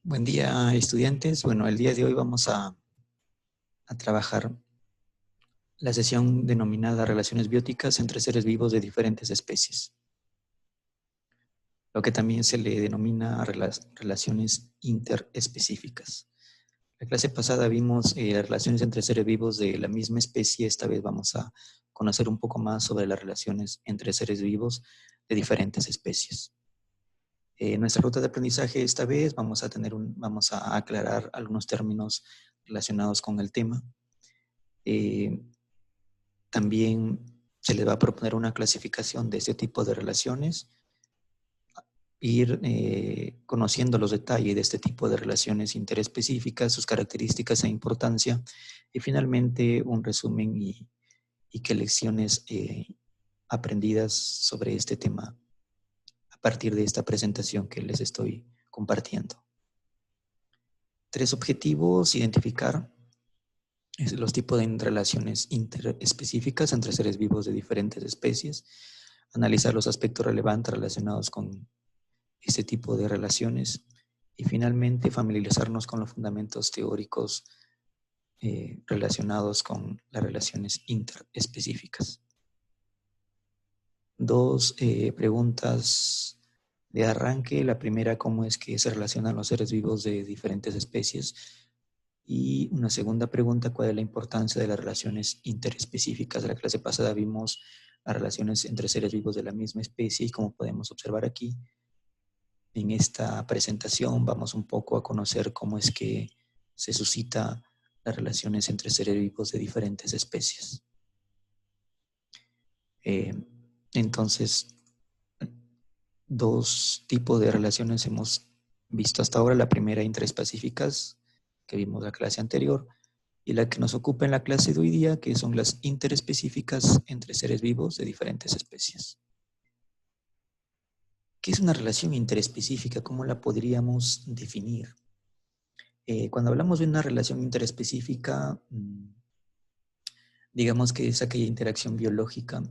Buen día, estudiantes. Bueno, el día de hoy vamos a trabajar la sesión denominada Relaciones bióticas entre seres vivos de diferentes especies, lo que también se le denomina relaciones interespecíficas. La clase pasada vimos las relaciones entre seres vivos de la misma especie. Esta vez vamos a conocer un poco más sobre las relaciones entre seres vivos de diferentes especies. Nuestra ruta de aprendizaje esta vez vamos a aclarar algunos términos relacionados con el tema. También se les va a proponer una clasificación de este tipo de relaciones, ir conociendo los detalles de este tipo de relaciones interespecíficas, sus características e importancia, y finalmente un resumen y qué lecciones aprendidas sobre este tema a partir de esta presentación que les estoy compartiendo. 3 objetivos: identificar los tipos de relaciones interespecíficas entre seres vivos de diferentes especies, analizar los aspectos relevantes relacionados con este tipo de relaciones y finalmente familiarizarnos con los fundamentos teóricos relacionados con las relaciones interespecíficas. 2 preguntas de arranque. La primera, ¿cómo es que se relacionan los seres vivos de diferentes especies? Y una segunda pregunta, ¿cuál es la importancia de las relaciones interespecíficas? De la clase pasada vimos las relaciones entre seres vivos de la misma especie y como podemos observar aquí, en esta presentación vamos un poco a conocer cómo es que se suscita las relaciones entre seres vivos de diferentes especies. Entonces, 2 tipos de relaciones hemos visto hasta ahora. La primera, interespecíficas, que vimos en la clase anterior, y la que nos ocupa en la clase de hoy día, que son las interespecíficas entre seres vivos de diferentes especies. ¿Qué es una relación interespecífica? ¿Cómo la podríamos definir? Cuando hablamos de una relación interespecífica, digamos que es aquella interacción biológica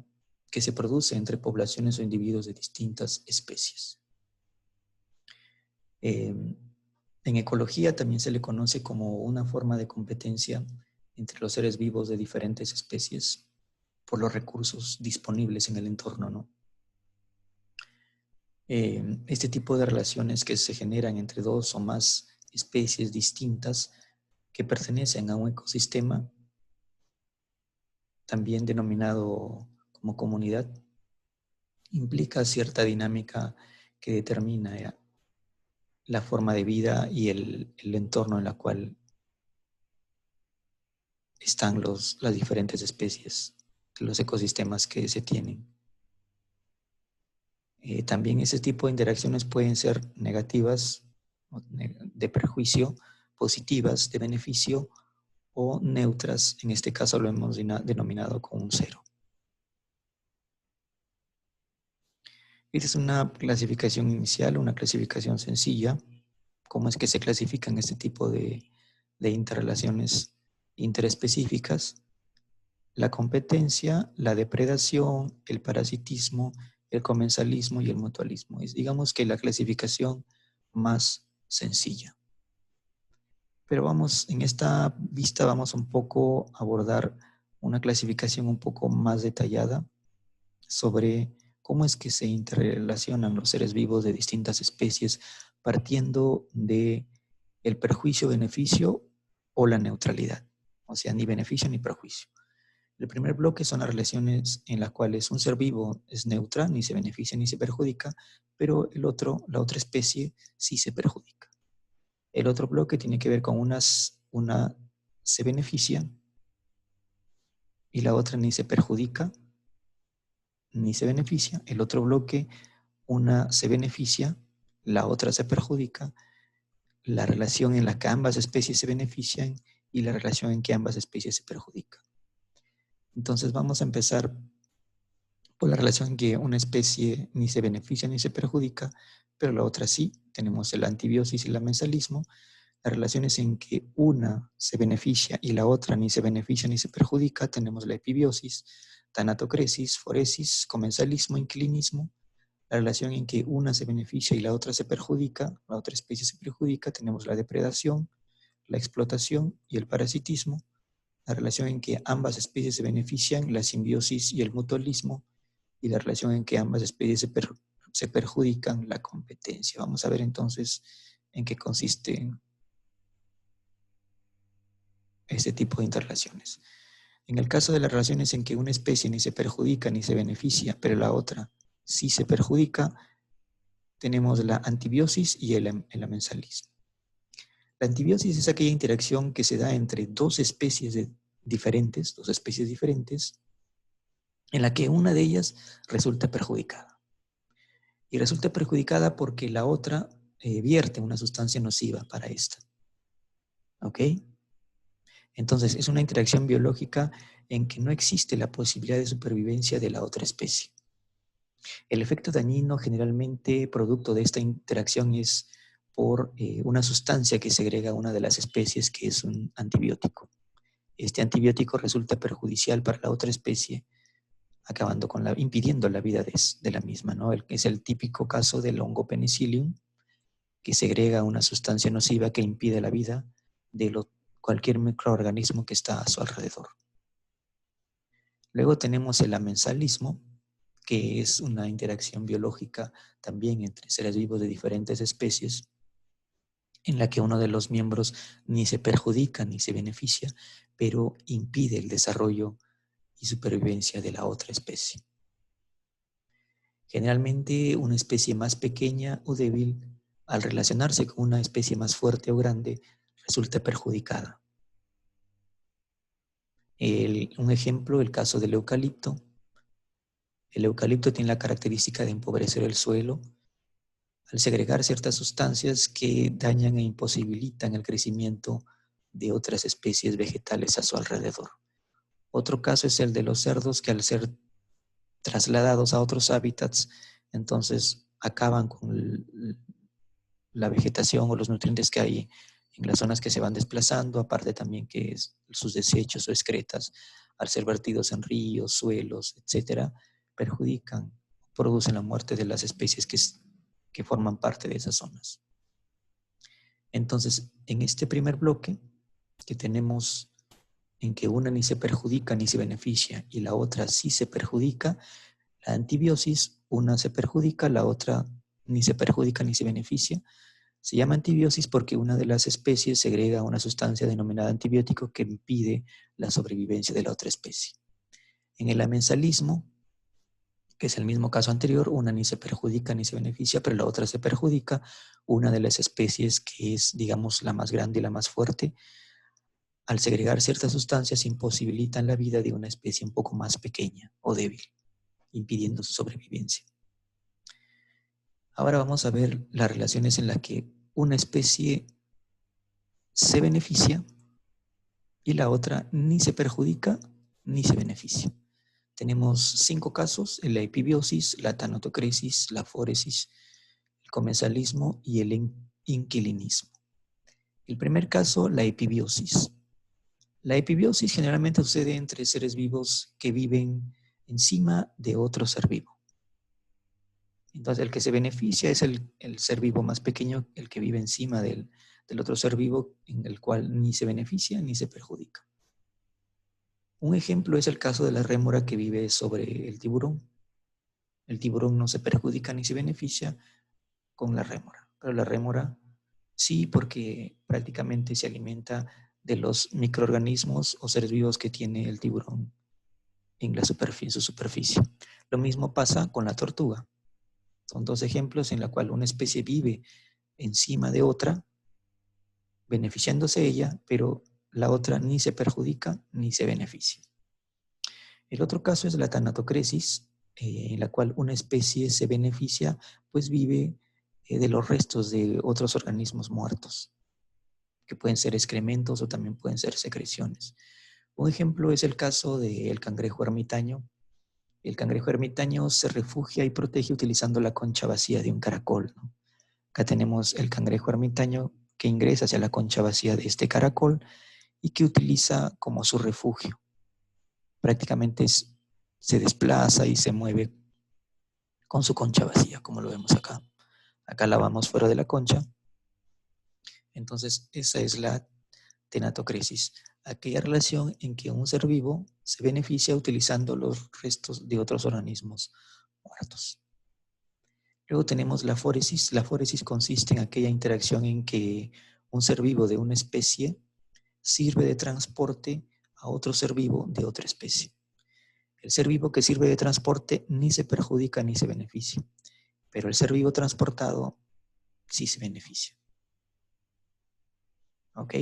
que se produce entre poblaciones o individuos de distintas especies. En ecología también se le conoce como una forma de competencia entre los seres vivos de diferentes especies por los recursos disponibles en el entorno, ¿no? Este tipo de relaciones que se generan entre 2 o más especies distintas que pertenecen a un ecosistema, también denominado como comunidad, implica cierta dinámica que determina la forma de vida y el entorno en el cual están las diferentes especies, los ecosistemas que se tienen. También ese tipo de interacciones pueden ser negativas, de perjuicio, positivas, de beneficio, o neutras. En este caso lo hemos denominado como un 0. Esta es una clasificación inicial, una clasificación sencilla. ¿Cómo es que se clasifican este tipo de interrelaciones interespecíficas? La competencia, la depredación, el parasitismo, el comensalismo y el mutualismo. Es, digamos que la clasificación más sencilla. Pero en esta vista vamos un poco a abordar una clasificación un poco más detallada sobre cómo es que se interrelacionan los seres vivos de distintas especies partiendo de el perjuicio-beneficio o la neutralidad. O sea, ni beneficio ni perjuicio. El primer bloque son las relaciones en las cuales un ser vivo es neutral, ni se beneficia ni se perjudica, pero la otra especie sí se perjudica. El otro bloque tiene que ver con una se beneficia y la otra ni se perjudica ni se beneficia. El otro bloque, una se beneficia, la otra se perjudica. La relación en la que ambas especies se benefician y la relación en que ambas especies se perjudican. Entonces vamos a empezar por la relación en que una especie ni se beneficia ni se perjudica, pero la otra sí. Tenemos el antibiosis y el amensalismo. Las relaciones en que una se beneficia y la otra ni se beneficia ni se perjudica, tenemos la epibiosis, tanatocresis, foresis, comensalismo, inclinismo. La relación en que una se beneficia y la otra se perjudica, la otra especie se perjudica, tenemos la depredación, la explotación y el parasitismo. La relación en que ambas especies se benefician, la simbiosis y el mutualismo, y la relación en que ambas especies se perjudican, la competencia. Vamos a ver entonces en qué consiste este tipo de interrelaciones. En el caso de las relaciones en que una especie ni se perjudica ni se beneficia, pero la otra sí se perjudica, tenemos la antibiosis y el amensalismo. La antibiosis es aquella interacción que se da entre dos especies diferentes, en la que una de ellas resulta perjudicada. Y resulta perjudicada porque la otra vierte una sustancia nociva para esta. ¿Ok? Entonces, es una interacción biológica en que no existe la posibilidad de supervivencia de la otra especie. El efecto dañino generalmente producto de esta interacción es por una sustancia que segrega una de las especies, que es un antibiótico. Este antibiótico resulta perjudicial para la otra especie, acabando impidiendo la vida de la misma, ¿no? Es el típico caso del hongo penicillium, que segrega una sustancia nociva que impide la vida de cualquier microorganismo que está a su alrededor. Luego tenemos el amensalismo, que es una interacción biológica también entre seres vivos de diferentes especies, en la que uno de los miembros ni se perjudica ni se beneficia, pero impide el desarrollo y supervivencia de la otra especie. Generalmente una especie más pequeña o débil, al relacionarse con una especie más fuerte o grande, resulta perjudicada. Un ejemplo, el caso del eucalipto. El eucalipto tiene la característica de empobrecer el suelo al segregar ciertas sustancias que dañan e imposibilitan el crecimiento de otras especies vegetales a su alrededor. Otro caso es el de los cerdos, que al ser trasladados a otros hábitats, entonces acaban con la vegetación o los nutrientes que hay en las zonas que se van desplazando, aparte también que sus desechos o excretas, al ser vertidos en ríos, suelos, etcétera, perjudican, producen la muerte de las especies que forman parte de esas zonas. Entonces, en este primer bloque, que tenemos en que una ni se perjudica ni se beneficia y la otra sí se perjudica, la antibiosis, una se perjudica, la otra ni se perjudica ni se beneficia. Se llama antibiosis porque una de las especies segrega una sustancia denominada antibiótico que impide la sobrevivencia de la otra especie. En el amensalismo, que es el mismo caso anterior, una ni se perjudica ni se beneficia, pero la otra se perjudica. Una de las especies, que es, digamos, la más grande y la más fuerte, al segregar ciertas sustancias imposibilitan la vida de una especie un poco más pequeña o débil, impidiendo su sobrevivencia. Ahora vamos a ver las relaciones en las que una especie se beneficia y la otra ni se perjudica ni se beneficia. Tenemos 5 casos: la epibiosis, la tanatocresis, la fóresis, el comensalismo y el inquilinismo. El primer caso, la epibiosis. La epibiosis generalmente sucede entre seres vivos que viven encima de otro ser vivo. Entonces, el que se beneficia es el ser vivo más pequeño, el que vive encima del otro ser vivo, en el cual ni se beneficia ni se perjudica. Un ejemplo es el caso de la rémora que vive sobre el tiburón. El tiburón no se perjudica ni se beneficia con la rémora, pero la rémora sí, porque prácticamente se alimenta de los microorganismos o seres vivos que tiene el tiburón en su superficie. Lo mismo pasa con la tortuga. Son 2 ejemplos en los cuales una especie vive encima de otra, beneficiándose ella, pero la otra ni se perjudica ni se beneficia. El otro caso es la tanatocresis, en la cual una especie se beneficia, pues vive de los restos de otros organismos muertos, que pueden ser excrementos o también pueden ser secreciones. Un ejemplo es el caso del cangrejo ermitaño. El cangrejo ermitaño se refugia y protege utilizando la concha vacía de un caracol, ¿no? Acá tenemos el cangrejo ermitaño que ingresa hacia la concha vacía de este caracol y que utiliza como su refugio. Prácticamente se desplaza y se mueve con su concha vacía, como lo vemos acá. Acá la vamos fuera de la concha. Entonces, esa es la tenatocresis, aquella relación en que un ser vivo se beneficia utilizando los restos de otros organismos muertos. Luego tenemos la fóresis. La fóresis consiste en aquella interacción en que un ser vivo de una especie sirve de transporte a otro ser vivo de otra especie. El ser vivo que sirve de transporte ni se perjudica ni se beneficia, pero el ser vivo transportado sí se beneficia. ¿Ok?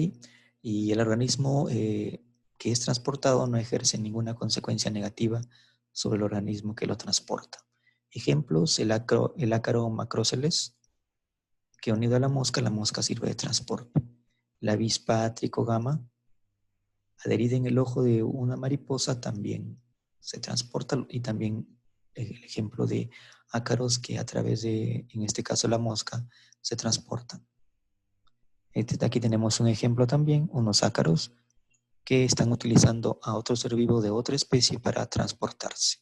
Y el organismo que es transportado no ejerce ninguna consecuencia negativa sobre el organismo que lo transporta. Ejemplos, el ácaro macróceles, que unido a la mosca sirve de transporte. La avispa tricogama, adherida en el ojo de una mariposa, también se transporta, y también el ejemplo de ácaros que a través de, en este caso la mosca, se transportan. Aquí tenemos un ejemplo también, unos ácaros que están utilizando a otro ser vivo de otra especie para transportarse.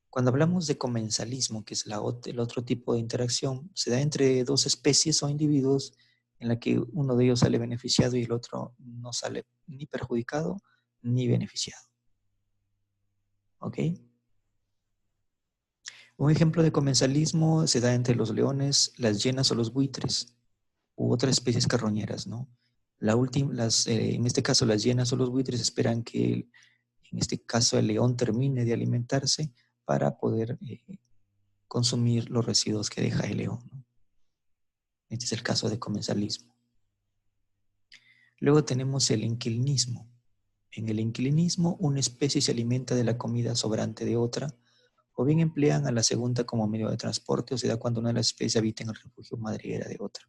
Cuando hablamos de comensalismo, que es el otro tipo de interacción, se da entre dos especies o individuos en la que uno de ellos sale beneficiado y el otro no sale ni perjudicado ni beneficiado. ¿Ok? Un ejemplo de comensalismo se da entre los leones, las hienas o los buitres u otras especies carroñeras, ¿no? En este caso, las hienas o los buitres esperan que, en este caso, el león termine de alimentarse para poder consumir los residuos que deja el león, ¿no? Este es el caso de comensalismo. Luego tenemos el inquilinismo. En el inquilinismo, una especie se alimenta de la comida sobrante de otra, o bien emplean a la segunda como medio de transporte, o se da cuando una de las especies habita en el refugio madriguera de otra.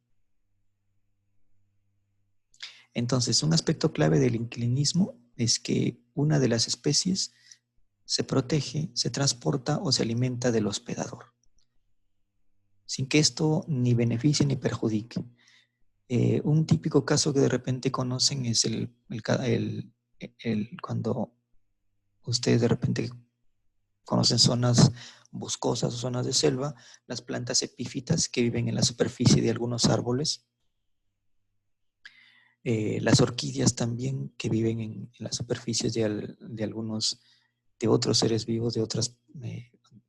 Entonces, un aspecto clave del inquilinismo es que una de las especies se protege, se transporta o se alimenta del hospedador, sin que esto ni beneficie ni perjudique. Un típico caso que de repente conocen es cuando ustedes de repente conocen zonas boscosas o zonas de selva, las plantas epífitas que viven en la superficie de algunos árboles, las orquídeas también que viven en las superficies de otros seres vivos,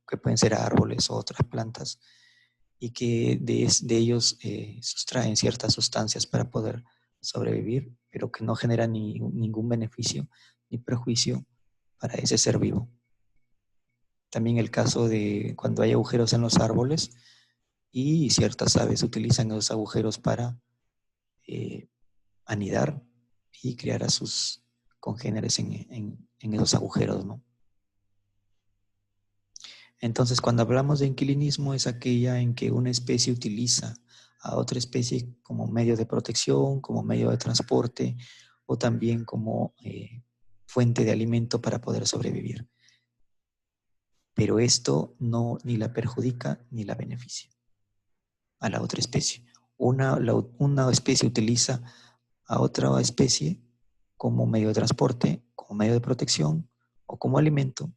que pueden ser árboles o otras plantas, y que de ellos sustraen ciertas sustancias para poder sobrevivir, pero que no generan ningún beneficio ni perjuicio para ese ser vivo. También el caso de cuando hay agujeros en los árboles y ciertas aves utilizan esos agujeros para anidar y criar a sus congéneres en esos agujeros, ¿no? Entonces, cuando hablamos de inquilinismo, es aquella en que una especie utiliza a otra especie como medio de protección, como medio de transporte o también como fuente de alimento para poder sobrevivir. Pero esto no ni la perjudica ni la beneficia a la otra especie. Una especie utiliza a otra especie como medio de transporte, como medio de protección o como alimento,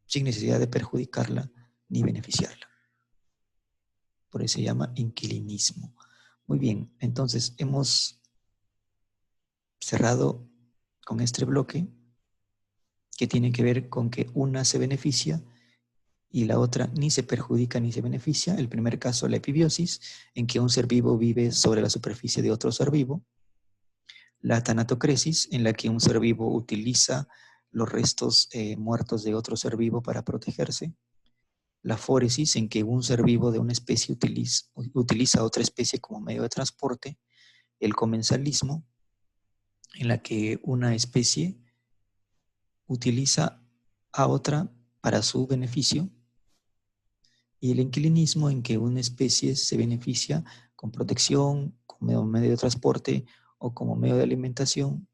sin necesidad de perjudicarla ni beneficiarla. Por eso se llama inquilinismo. Muy bien, entonces hemos cerrado con este bloque que tiene que ver con que una se beneficia y la otra ni se perjudica ni se beneficia. El primer caso, la epibiosis, en que un ser vivo vive sobre la superficie de otro ser vivo. La tanatocresis, en la que un ser vivo utiliza los restos muertos de otro ser vivo para protegerse. La fóresis, en que un ser vivo de una especie utiliza a otra especie como medio de transporte. El comensalismo, en la que una especie utiliza a otra para su beneficio. Y el inquilinismo, en que una especie se beneficia con protección, como medio de transporte o como medio de alimentación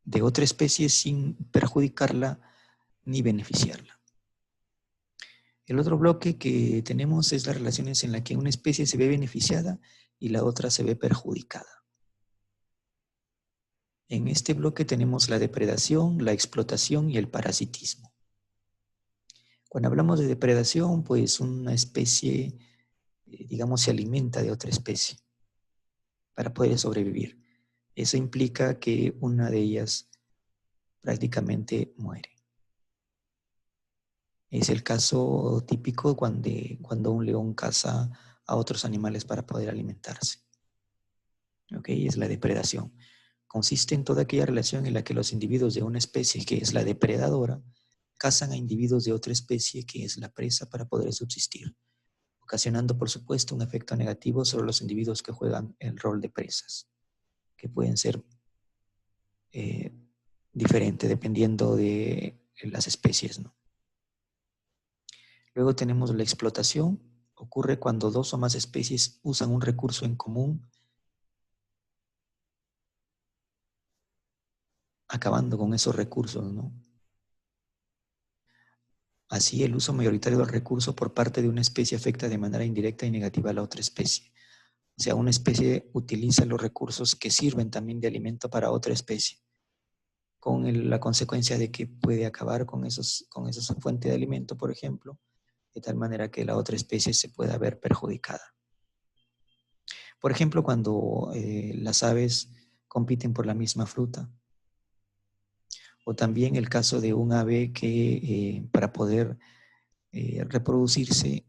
de otra especie sin perjudicarla ni beneficiarla. El otro bloque que tenemos es las relaciones en las que una especie se ve beneficiada y la otra se ve perjudicada. En este bloque tenemos la depredación, la explotación y el parasitismo. Cuando hablamos de depredación, pues una especie, digamos, se alimenta de otra especie para poder sobrevivir. Eso implica que una de ellas prácticamente muere. Es el caso típico cuando un león caza a otros animales para poder alimentarse. ¿Ok? Es la depredación. Consiste en toda aquella relación en la que los individuos de una especie, que es la depredadora, cazan a individuos de otra especie, que es la presa, para poder subsistir, ocasionando, por supuesto, un efecto negativo sobre los individuos que juegan el rol de presas, que pueden ser diferentes dependiendo de las especies, ¿no? Luego tenemos la explotación. Ocurre cuando dos o más especies usan un recurso en común, acabando con esos recursos, ¿no? Así, el uso mayoritario del recurso por parte de una especie afecta de manera indirecta y negativa a la otra especie. O sea, una especie utiliza los recursos que sirven también de alimento para otra especie, con la consecuencia de que puede acabar con esa fuente de alimento, por ejemplo, de tal manera que la otra especie se pueda ver perjudicada. Por ejemplo, cuando las aves compiten por la misma fruta, o también el caso de un ave que para poder reproducirse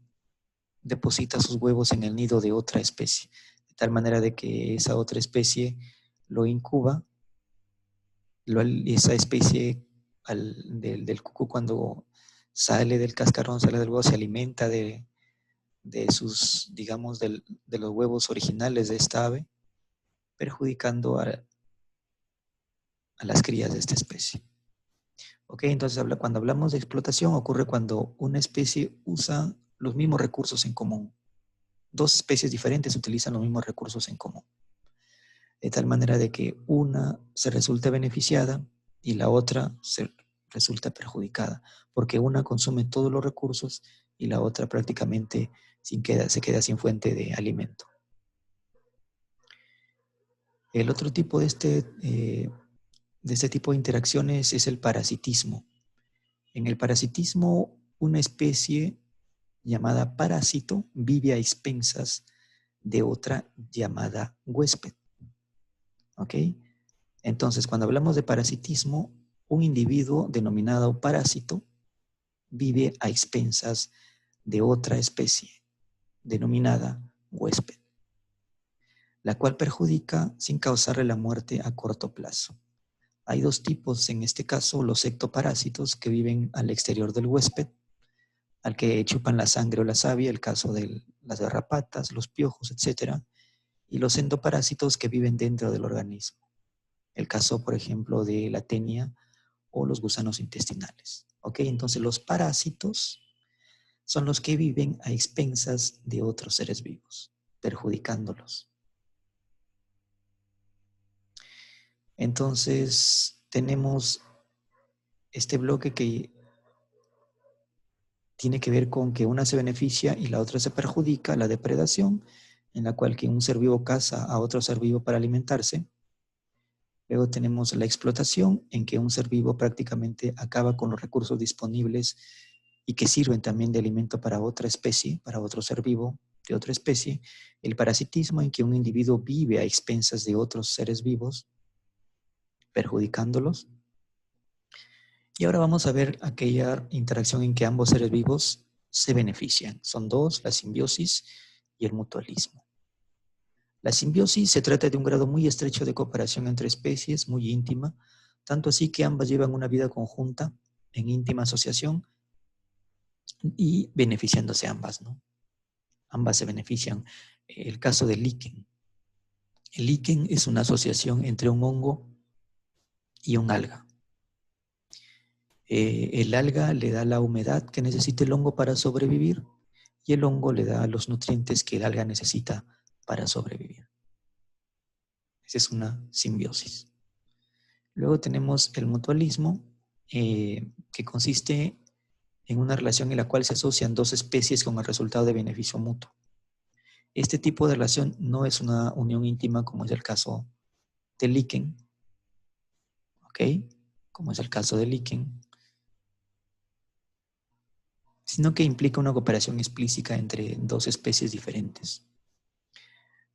deposita sus huevos en el nido de otra especie, de tal manera de que esa otra especie lo incuba, esa especie del cucú, cuando sale del cascarón, sale del huevo, se alimenta de sus, digamos, de los huevos originales de esta ave, perjudicando a las crías de esta especie. ¿Ok? Entonces, cuando hablamos de explotación, ocurre cuando una especie usa los mismos recursos en común. Dos especies diferentes utilizan los mismos recursos en común, de tal manera de que una se resulta beneficiada y la otra se resulta perjudicada, porque una consume todos los recursos y la otra prácticamente se queda sin fuente de alimento. El otro tipo de este tipo de interacciones es el parasitismo. En el parasitismo, una especie llamada parásito vive a expensas de otra llamada huésped. ¿Ok? Entonces, cuando hablamos de parasitismo, un individuo denominado parásito vive a expensas de otra especie denominada huésped, la cual perjudica sin causarle la muerte a corto plazo. Hay dos tipos, en este caso, los ectoparásitos que viven al exterior del huésped, al que chupan la sangre o la savia, el caso de las garrapatas, los piojos, etc. Y los endoparásitos que viven dentro del organismo, el caso, por ejemplo, de la tenia o los gusanos intestinales. ¿Ok? Entonces, los parásitos son los que viven a expensas de otros seres vivos, perjudicándolos. Entonces, tenemos este bloque que tiene que ver con que una se beneficia y la otra se perjudica, la depredación, en la cual que un ser vivo caza a otro ser vivo para alimentarse. Luego tenemos la explotación, en que un ser vivo prácticamente acaba con los recursos disponibles y que sirven también de alimento para otra especie, para otro ser vivo de otra especie. El parasitismo, en que un individuo vive a expensas de otros seres vivos, perjudicándolos. Y ahora vamos a ver aquella interacción en que ambos seres vivos se benefician. Son dos, la simbiosis y el mutualismo. La simbiosis se trata de un grado muy estrecho de cooperación entre especies, muy íntima, tanto así que ambas llevan una vida conjunta en íntima asociación y beneficiándose ambas, ¿no? Ambas se benefician. El caso del líquen. El líquen es una asociación entre un hongo y un alga. El alga le da la humedad que necesita el hongo para sobrevivir y el hongo le da los nutrientes que el alga necesita para sobrevivir. Esa es una simbiosis. Luego tenemos el mutualismo, que consiste en una relación en la cual se asocian dos especies con el resultado de beneficio mutuo. Este tipo de relación no es una unión íntima como es el caso del líquen, ¿ok? Como es el caso del líquen, sino que implica una cooperación explícita entre dos especies diferentes.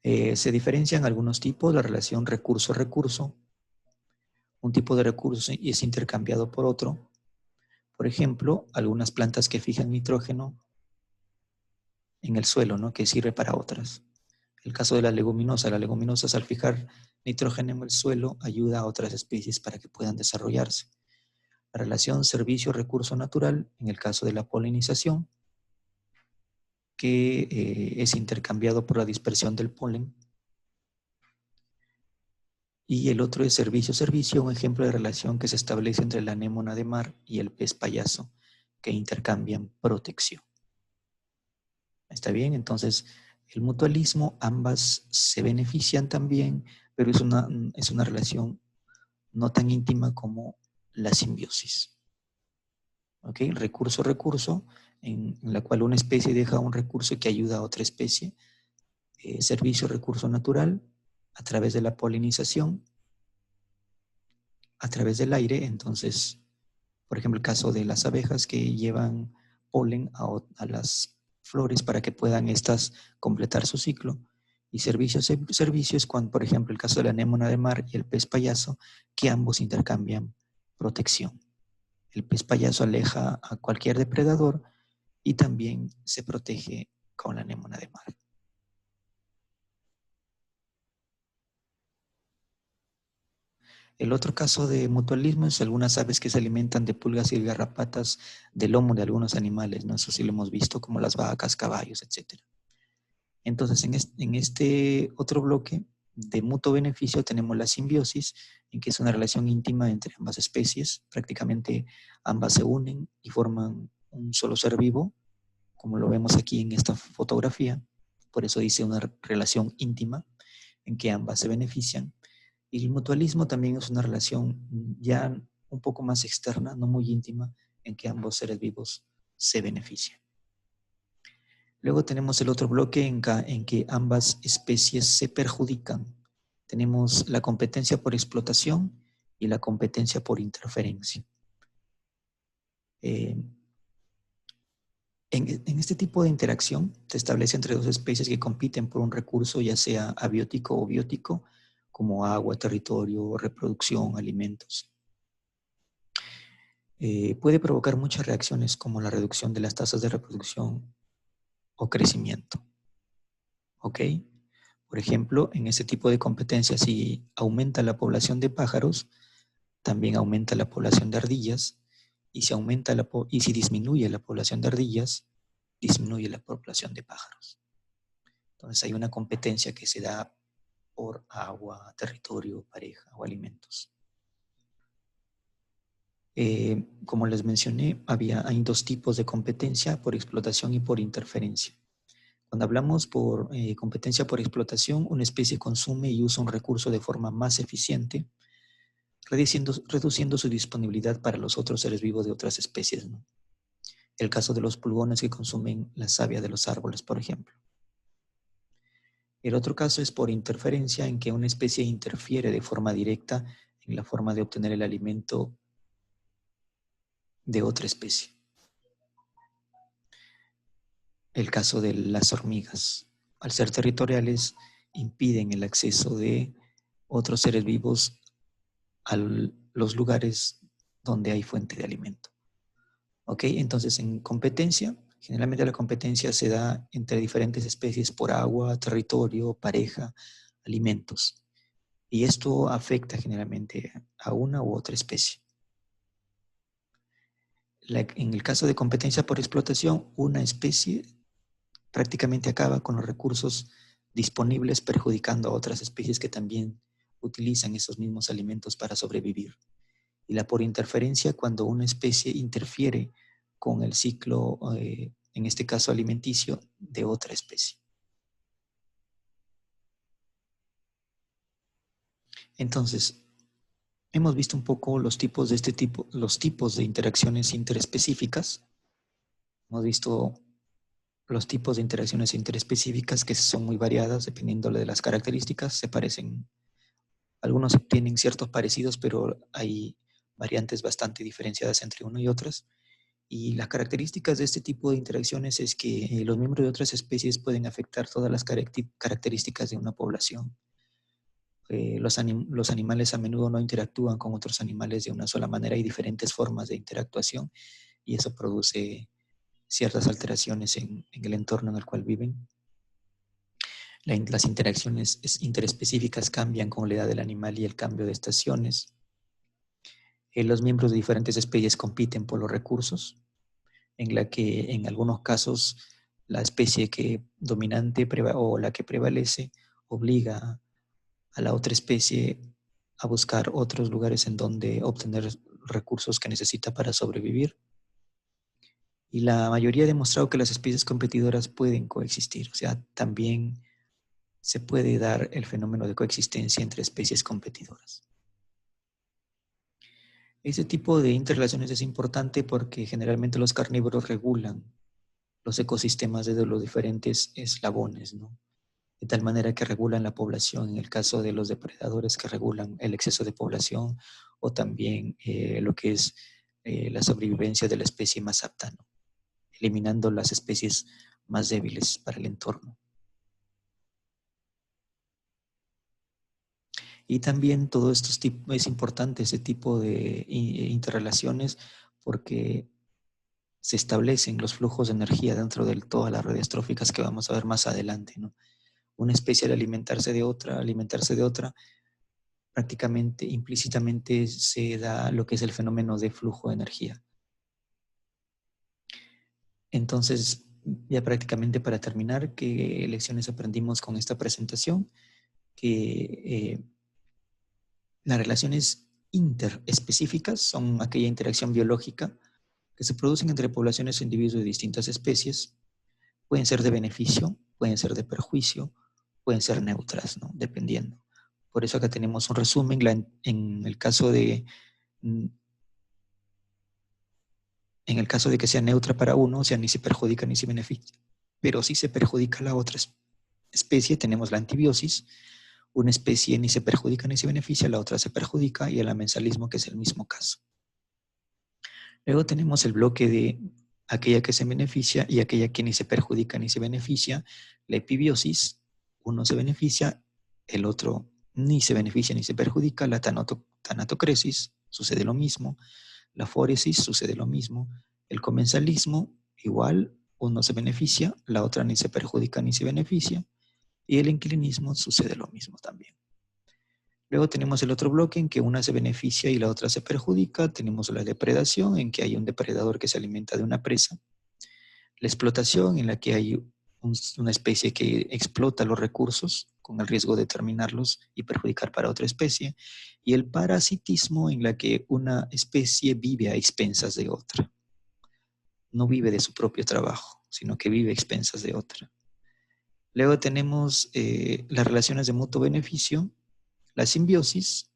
Se diferencian algunos tipos, la relación recurso-recurso. Un tipo de recurso es intercambiado por otro. Por ejemplo, algunas plantas que fijan nitrógeno en el suelo, ¿no? Que sirve para otras. El caso de las leguminosas al fijar nitrógeno en el suelo ayuda a otras especies para que puedan desarrollarse. La relación servicio-recurso natural, en el caso de la polinización, que es intercambiado por la dispersión del polen. Y el otro es servicio-servicio, un ejemplo de relación que se establece entre la anémona de mar y el pez payaso, que intercambian protección. ¿Está bien? Entonces, el mutualismo, ambas se benefician también, pero es una relación no tan íntima como la simbiosis. ¿Ok? Recurso-recurso, en la cual una especie deja un recurso que ayuda a otra especie. Servicio-recurso natural, a través de la polinización, a través del aire. Entonces, por ejemplo, el caso de las abejas que llevan polen a las flores para que puedan estas completar su ciclo. Y servicio es cuando, por ejemplo, el caso de la anémona de mar y el pez payaso, que ambos intercambian protección. El pez payaso aleja a cualquier depredador y también se protege con la anémona de mar. El otro caso de mutualismo es algunas aves que se alimentan de pulgas y garrapatas del lomo de algunos animales, ¿no? Eso sí lo hemos visto, como las vacas, caballos, etc. Entonces, en este otro bloque de mutuo beneficio tenemos la simbiosis, en que es una relación íntima entre ambas especies. Prácticamente ambas se unen y forman un solo ser vivo, como lo vemos aquí en esta fotografía. Por eso dice una relación íntima, en que ambas se benefician. Y el mutualismo también es una relación ya un poco más externa, no muy íntima, en que ambos seres vivos se benefician. Luego tenemos el otro bloque en que ambas especies se perjudican. Tenemos la competencia por explotación y la competencia por interferencia. En este tipo de interacción se establece entre dos especies que compiten por un recurso, ya sea abiótico o biótico, como agua, territorio, reproducción, alimentos. Puede provocar muchas reacciones como la reducción de las tasas de reproducción o crecimiento. ¿Ok? Por ejemplo, en este tipo de competencia, si aumenta la población de pájaros, también aumenta la población de ardillas, y si disminuye la población de ardillas, disminuye la población de pájaros. Entonces hay una competencia que se da por agua, territorio, pareja o alimentos. Como les mencioné, hay dos tipos de competencia, por explotación y por interferencia. Cuando hablamos por competencia por explotación, una especie consume y usa un recurso de forma más eficiente, reduciendo su disponibilidad para los otros seres vivos de otras especies, ¿no? El caso de los pulgones que consumen la savia de los árboles, por ejemplo. El otro caso es por interferencia, en que una especie interfiere de forma directa en la forma de obtener el alimento de otra especie. El caso de las hormigas. Al ser territoriales, impiden el acceso de otros seres vivos a los lugares donde hay fuente de alimento. ¿Ok? Entonces, en competencia, generalmente la competencia se da entre diferentes especies por agua, territorio, pareja, alimentos. Y esto afecta generalmente a una u otra especie. En el caso de competencia por explotación, una especie prácticamente acaba con los recursos disponibles, perjudicando a otras especies que también utilizan esos mismos alimentos para sobrevivir. Y la por interferencia, cuando una especie interfiere con el ciclo, en este caso alimenticio, de otra especie. Entonces, hemos visto un poco los tipos los tipos de interacciones interespecíficas. Hemos visto los tipos de interacciones interespecíficas que son muy variadas dependiendo de las características, se parecen Algunos tienen ciertos parecidos, pero hay variantes bastante diferenciadas entre uno y otras. Y las características de este tipo de interacciones es que los miembros de otras especies pueden afectar todas las características de una población. Los animales a menudo no interactúan con otros animales de una sola manera. Hay diferentes formas de interactuación y eso produce ciertas alteraciones en el entorno en el cual viven. Las interacciones interespecíficas cambian con la edad del animal y el cambio de estaciones. Los miembros de diferentes especies compiten por los recursos, en la que en algunos casos la especie dominante o la que prevalece obliga a la otra especie a buscar otros lugares en donde obtener recursos que necesita para sobrevivir. Y la mayoría ha demostrado que las especies competidoras pueden coexistir, o sea, también se puede dar el fenómeno de coexistencia entre especies competidoras. Este tipo de interrelaciones es importante porque generalmente los carnívoros regulan los ecosistemas de los diferentes eslabones, ¿no? De tal manera que regulan la población, en el caso de los depredadores que regulan el exceso de población o también lo que es la sobrevivencia de la especie más apta, ¿no? Eliminando las especies más débiles para el entorno. Y también todo esto es importante, ese tipo de interrelaciones, porque se establecen los flujos de energía dentro de todas las redes tróficas que vamos a ver más adelante, ¿no? Una especie al alimentarse de otra, prácticamente, implícitamente se da lo que es el fenómeno de flujo de energía. Entonces, ya prácticamente para terminar, ¿qué lecciones aprendimos con esta presentación? Que las relaciones interespecíficas son aquella interacción biológica que se producen entre poblaciones o individuos de distintas especies. Pueden ser de beneficio, pueden ser de perjuicio, pueden ser neutras, ¿no? Dependiendo. Por eso acá tenemos un resumen. En el caso de que sea neutra para uno, o sea, ni se perjudica ni se beneficia, pero si se perjudica a la otra especie, tenemos la antibiosis. Una especie ni se perjudica ni se beneficia, la otra se perjudica, y el amensalismo, que es el mismo caso. Luego tenemos el bloque de aquella que se beneficia y aquella que ni se perjudica ni se beneficia. La epibiosis, uno se beneficia, el otro ni se beneficia ni se perjudica. La tanatocresis, sucede lo mismo. La fóresis, sucede lo mismo. El comensalismo, igual, uno se beneficia, la otra ni se perjudica ni se beneficia. Y el inquilinismo, sucede lo mismo también. Luego tenemos el otro bloque en que una se beneficia y la otra se perjudica. Tenemos la depredación, en que hay un depredador que se alimenta de una presa. La explotación, en la que hay una especie que explota los recursos con el riesgo de terminarlos y perjudicar para otra especie. Y el parasitismo, en la que una especie vive a expensas de otra. No vive de su propio trabajo, sino que vive a expensas de otra. Luego tenemos las relaciones de mutuo beneficio, la simbiosis,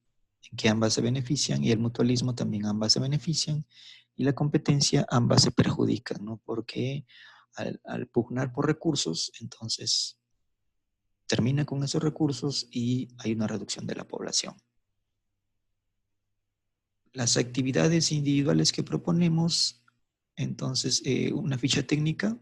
en que ambas se benefician, y el mutualismo, también ambas se benefician, y la competencia, ambas se perjudican, ¿no? Porque al pugnar por recursos, entonces termina con esos recursos y hay una reducción de la población. Las actividades individuales que proponemos, entonces, una ficha técnica.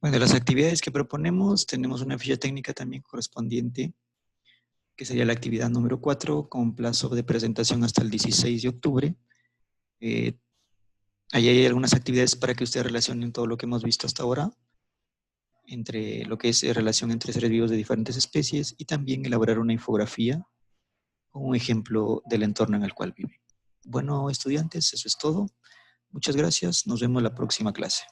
Bueno, de las actividades que proponemos, tenemos una ficha técnica también correspondiente, que sería la actividad número 4, con plazo de presentación hasta el 16 de octubre. Ahí hay algunas actividades para que ustedes relacionen todo lo que hemos visto hasta ahora, entre lo que es relación entre seres vivos de diferentes especies, y también elaborar una infografía con un ejemplo del entorno en el cual viven. Bueno, estudiantes, eso es todo. Muchas gracias. Nos vemos en la próxima clase.